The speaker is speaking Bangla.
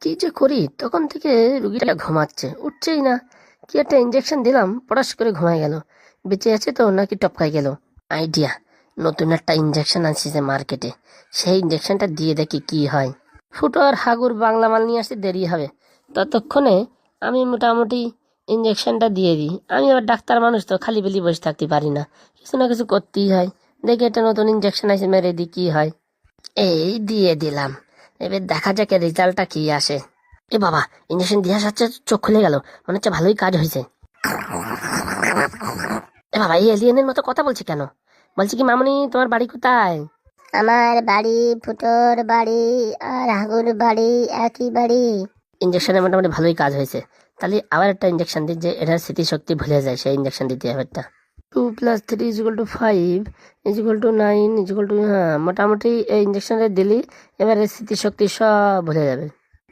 কি যে করি, তখন থেকে রুগীটা ঘুমাচ্ছে, উঠছেই না। কি একটা ইঞ্জেকশন দিলাম, পটাশ করে ঘুমায় গেল। বেঁচে আছে তো নাকি টপকাই গেল? আইডিয়া, নতুন একটা ইঞ্জেকশন আনছে মার্কেটে, সেই ইঞ্জেকশনটা দিয়ে দেখি কি হয়। ফুটো আর হাগুর বাংলা মাল নিয়ে আসতে দেরি হবে, ততক্ষণে আমি মোটামুটি ইঞ্জেকশনটা দিয়ে দিই। আমি আবার ডাক্তার মানুষ তো, খালি বেলি বসে থাকতে পারি না, কিছু না কিছু করতেই হয়। দেখি একটা নতুন ইঞ্জেকশন আছে, মেরে দিই কি হয়। এই দিয়ে দিলাম, এবার দেখা যাক রেজাল্টটা কি আসে। এ বাবা, ইঞ্জেকশন দিয়ে আসাচ্ছে, চোখ খুলে গেল, মনে হচ্ছে ভালোই কাজ হয়েছে। এ বাবা, এই এলিয়েনের মতো কথা বলছে কেন? বলছি কি মামনি, তোমার বাড়ি কোথায়? আমার বাড়ি, ফুটোর বাড়ি আর হাগুর বাড়ি একই বাড়ি। ইঞ্জেকশনে মোটামুটি ভালোই কাজ হয়েছে। তাহলে আবার একটা ইঞ্জেকশন দিই, যে এটার স্মৃতিশক্তি ভুলে যায়, সেই ইঞ্জেকশন দিতে হবে একটা। 2+3 = 5 = 9 হ্যাঁ, মোটামুটি এই ইঞ্জেকশনটা দিলি এবারে স্মৃতিশক্তি সব ভুলে যাবে।